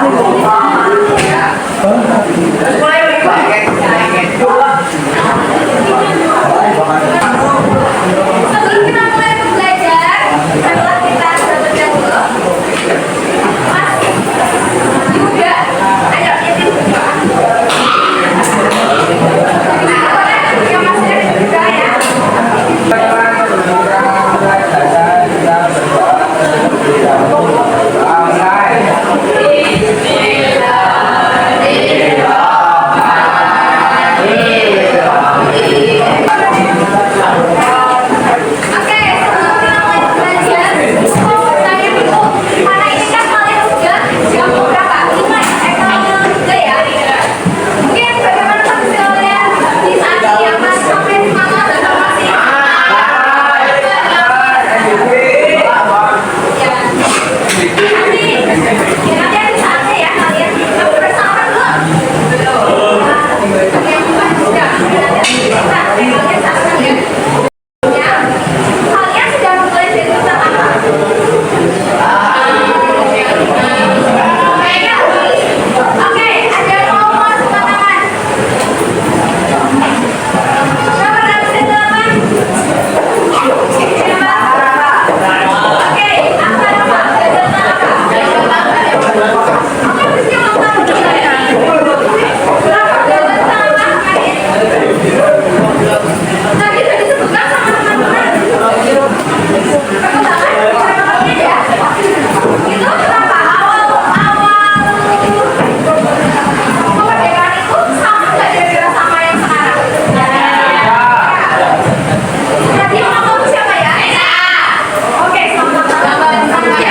Sebelum kita mulai belajar, marilah kita berdoa dulu. Mas Yuda, ayo kita berdoa. Yang masih ada berdoa ya. Oke, sebelum kita mulai belajar, mau tanya dulu, karena ini kan kalian udah jam berapa? 5 ya? Kalian udah ya? Mungkin bagaimana kondisi kalian di saat ini ya, Mas? Sampai semangat atau masih? Nanti ada saatnya ya kalian. Tapi bersama dulu. Oke, gimana sudah? Kalian saatkan ya. Ya, kalian sudah mulai dari tentang apa? Oke, ada yang mau masuk ke tangan? Siapa yang bisa tangan? Oke, apa nama? Oke, bisa ngomong tadi sudah disebutkan sama teman-teman. Itu kenapa awal itu kemerdekaan itu sama nggak kira-kira sama yang sekarang? Tadi yang ngomong siapa ya? Oke, sama-sama. Oke,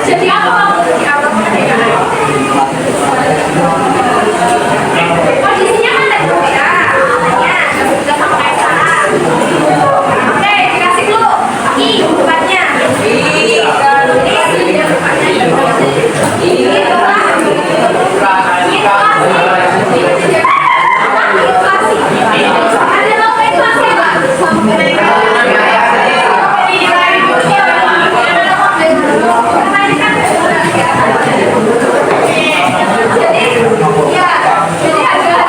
jadi apa? Kondisinya kan tadi berbeda, makanya sudah sama kayak sekarang. Oke, dikasih dulu. I depannya. Jadi agak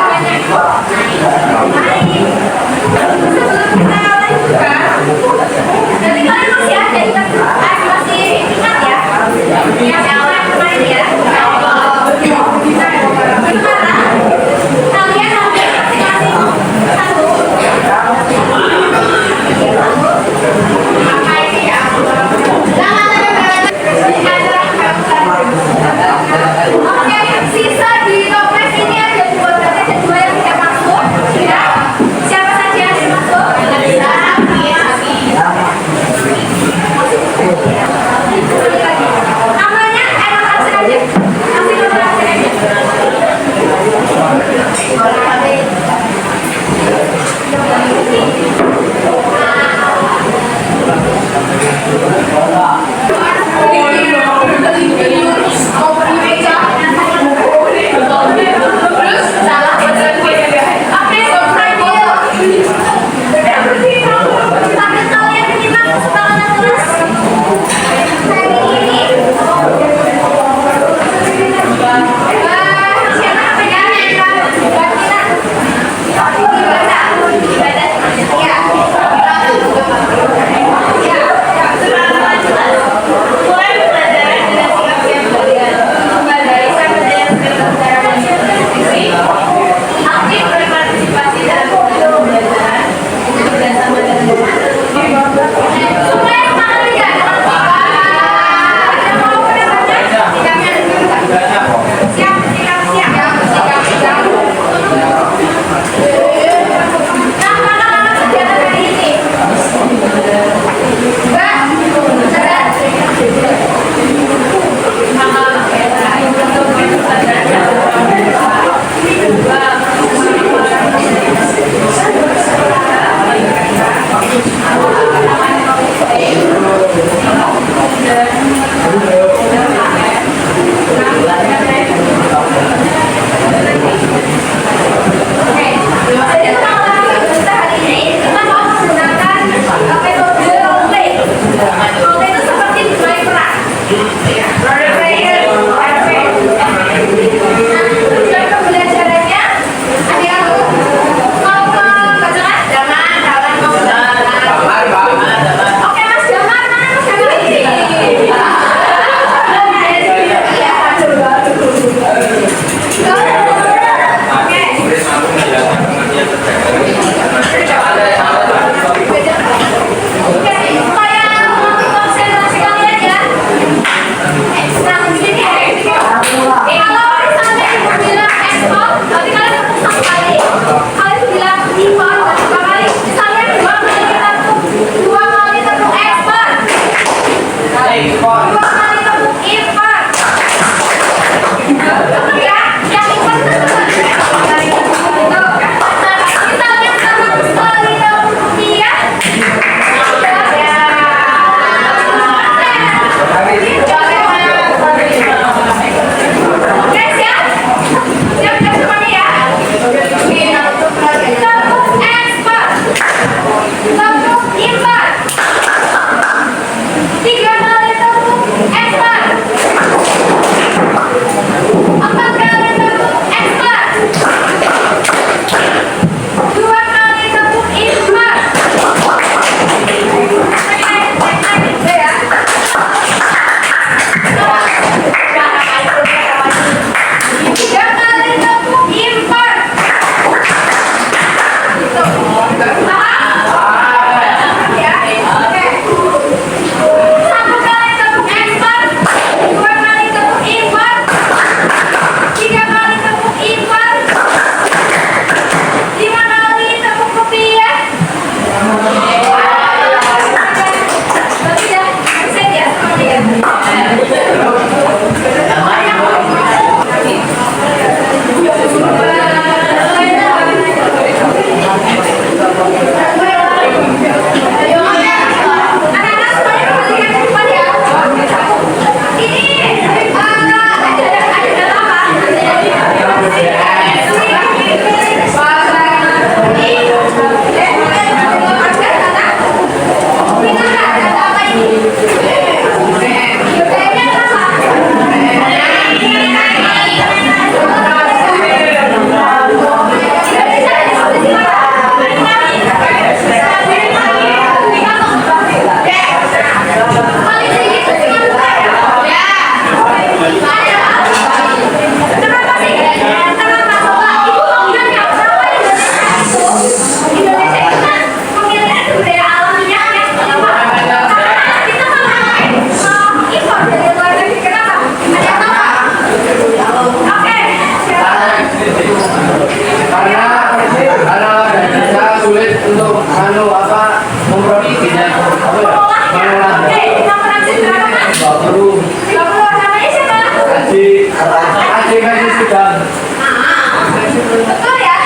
Betul ya?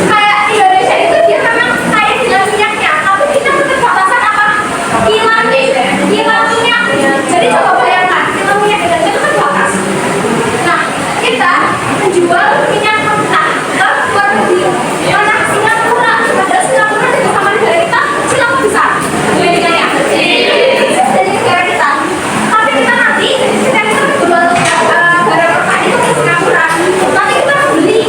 Kayak Indonesia itu dia memang kaya dengan minyaknya, tapi kita keterbatasan apa? Kilang minyak. Jadi coba bayangkan, kilang minyak Indonesia itu kan batas. Nah, kita menjual minyak mentah ke luar negeri. Mana Singapura, padahal Singapura juga sama negara kita, Singapura besar. Dibandingkannya. Dari negara kita. Tapi kita nanti, ketika kita menjual barang mentah itu ke Singapura, nanti kita beli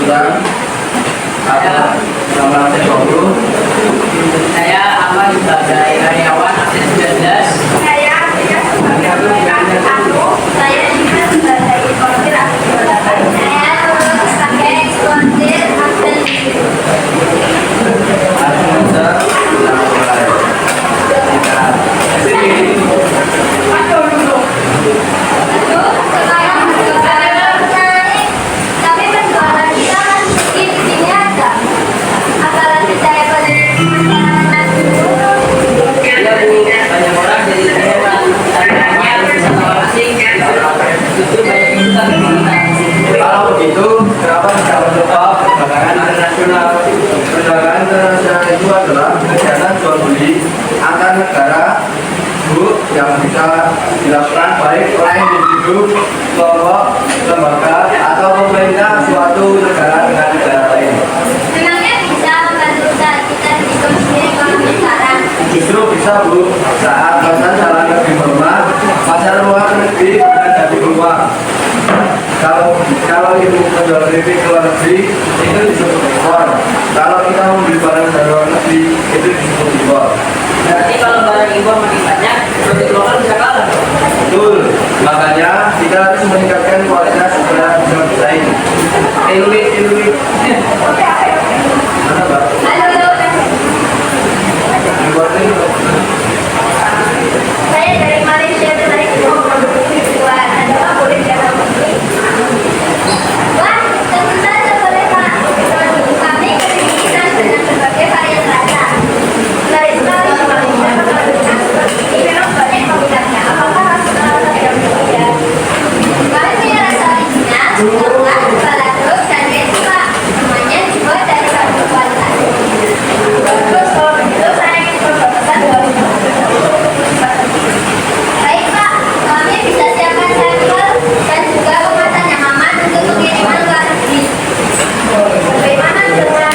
aturan apa nama Tekoku. Saya Aman sebagai karyawan absen 19. Saya Tika sebagai rekan 1. Saya Dina sebagai eksportir absen 28. Saya Lulu sebagai eksportir absen 7. Langsung saja kita mulai. Kita sini. Aduh, sekarang berjualan naik. Tapi penjualan kita kan di sini aja. Apalagi saya beli makanan dulu. Iya Bu, banyak orang jadi saya tanya wisatawan asing justru banyak itu tapi kita. Kalau begitu, kenapa tidak mencoba perdagangan internasional? Perdagangan internasional itu adalah kegiatan jual beli antar negara, Bu, yang bisa dilakukan baik oleh individu, kelompok, lembaga, atau pemerintah suatu negara dengan negara lain. Memangnya bisa membantu usaha kita di kondisi ekonomi sekarang? Justru bisa, Bu, saat pasar dalam negeri melemah, pasar luar negeri akan jadi peluang. Kalau ibu menjual keripik ke luar negeri, itu disebut ekspor. Kalau kita membeli barang dari luar negeri, itu disebut impor. Berarti kalau barang impor makin banyak, produk lokal bisa kalah. Betul, makanya kita harus meningkatkan kualitas supaya bisa bersaing. Iluit. Mana, Pak? Halo, Importin, Pak. saya dari Malaysia dan saya mau produksi buat Anda boleh datang ke sini. Wah, tentu saja boleh Pak. Kami kesulitan dengan berbagai varian rasa. Dari sekali di Malaysia produk seperti ini memang banyak peminatnya. Apakah rasa yang berbeda? Kami punya rasa original, coklat, balado, dan es Pak. Semuanya dibuat dari bahan kualitas. Bagus, kalau begitu saya ingin berpesan 2 Baik Pak, kami bisa siapkan sampel dan juga kemasan yang aman untuk pengiriman ke luar negeri. Bagaimana dengan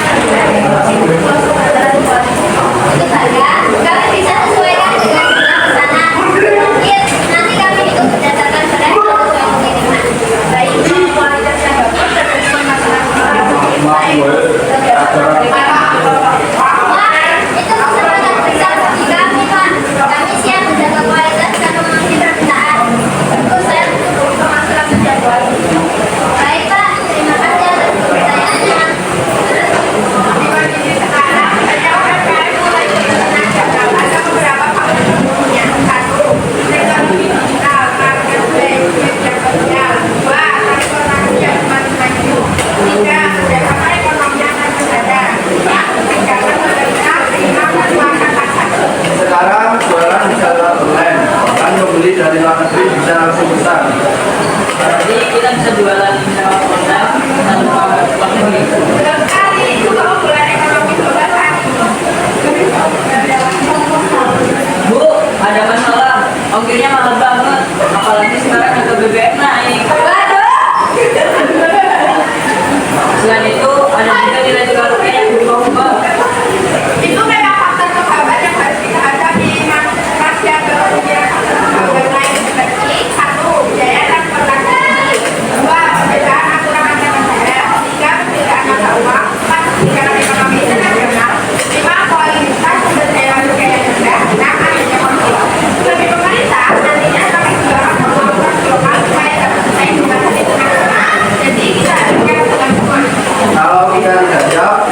untuk harga, kami bisa sesuaikan dengan jumlah pesanan. Mungkin nanti kami hitung berdasarkan berat atau sesuai pengiriman. Baik, kualitas yang bagus dan respon masyarakat baik. Wah, itu kesempatan besar bagi kami Pak. Kami siap menjaga kualitas dan memenuhi permintaan. Tentu saya butuh pemasukan penjualan. Baik Pak, terima kasih atas kepercayaannya. Sekarang saya akan mulai berkenan dalam ada beberapa faktor umumnya. 1. Teknologi digital, marketplace, media sosial. 2. Transportasi yang semakin maju. 3. Kerjasama ekonomi yang akan berada. 4. Kebijakan pemerintah, prima dan makan pasar. Sekarang jualan bisa lewat online, bahkan membeli dari luar negeri bisa langsung pesan. Jadi kita bisa jualan lewat online tanpa uang negeri. Betul sekali, itu keunggulan ekonomi global saat ini. Bu, ada masalah. Ongkirnya mahal banget. Apalagi sekarang harga BBM naik. Waduh! Selain itu, ada juga nilai tukar rupiah yang berubah-ubah. Itu memang faktor penghambat yang harus kita hadapi. Masih ada penghambat lain seperti 1. Biaya transportasi tinggi. 2. Perbedaan aturan antar negara. 3. Perbedaan mata uang. 4. Kebijakan ekonomi internasional. 5. Kualitas sumber daya manusia yang rendah. 6. Adanya konflik. Bagi pemerintah, nantinya kami juga akan membangun global supaya dapat bersaing di pasar internasional. Jadi kita harus siap dengan semua. Kalau kita tidak siap,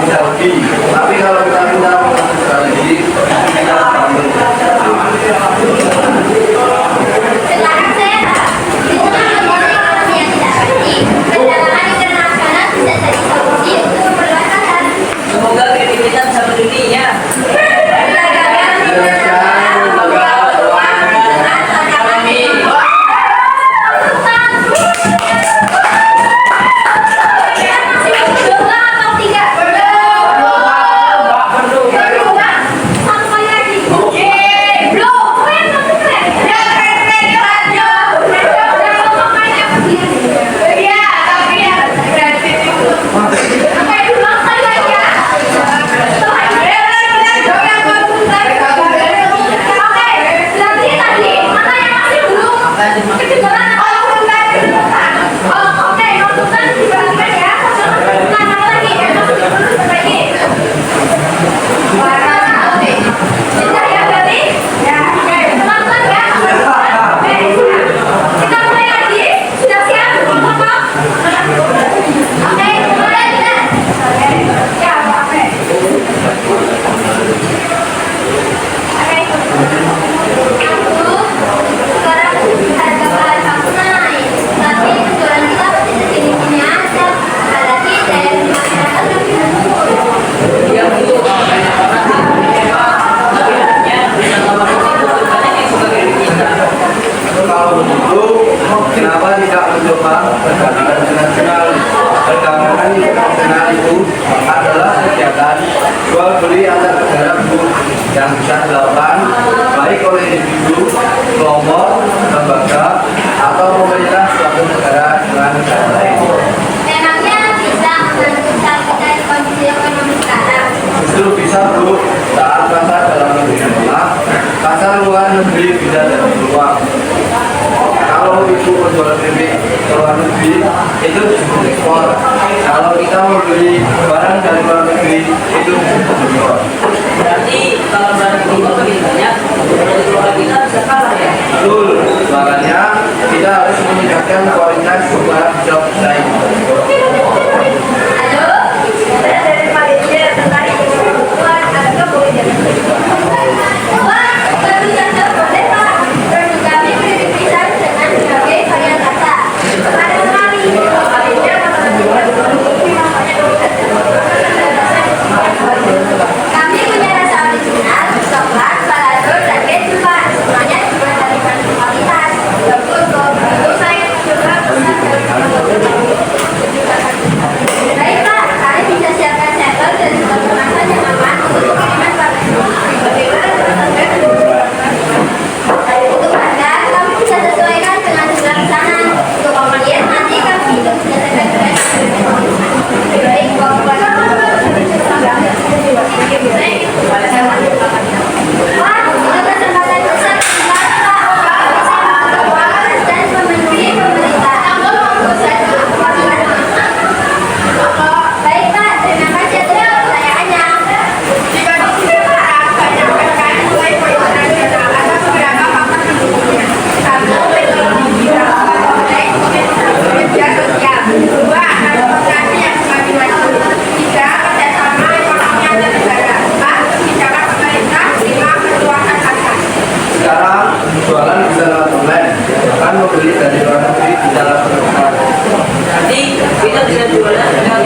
yang bisa dilakukan baik oleh individu, kelompok, lembaga, atau pemerintah suatu negara dengan negara lain. Memangnya bisa menentukan kita di kondisi ekonomi sekarang? Justru bisa Bu, saat pasar dalam negeri melemah, pasar luar negeri bisa lebih peluang. Kalau ibu menjual keripik ke luar negeri, itu disebut ekspor. Kalau kita membeli barang dari luar negeri, itu disebut impor. Berarti kalau barang impor lebih banyak, produk lokal kita bisa kalah ya? Betul, makanya kita harus meningkatkan kualitas supaya bisa bersaing. Halo, saya dari Malaysia, tertarik dengan kebutuhan harga boleh jadi. Wah, baru saja boleh Pak. Produk kami keripik pisang dengan berbagai varian rasa. Ada kami, Malaysia kami punya rasa original, coklat, balado, dan keju Pak. Semuanya cuma dari kandung kualitas. Bagus kok, itu saya coba pesan dari baik Pak, kalian bisa siapkan sampel dan juga kemasan yang aman untuk kiriman Pak. Bagaimana dengan untuk Anda, kami bisa sesuaikan dengan jumlah pesanan. Untuk pembelian nanti kami menyelesaikan dengan baik, wah, itu kesempatan besar kembali Pak. Dan memenuhi pemerintah. Baik Pak, terima kasih atas pertanyaannya. Di kondisi sekarang, banyak umkm mulai berjualan di ada beberapa faktor pendukungnya. Satu, ekonomi digital. Baik, media sosial. Dua, transportasi yang semakin maju. Tiga, kerjasama ekonomi antar negara. Empat, kebijakan pemerintah. Lima, perluasan pasar. Sekarang jualan bisa lewat online, bahkan membeli dari luar negeri bisa lewat online. Berarti kita bisa jualan dengan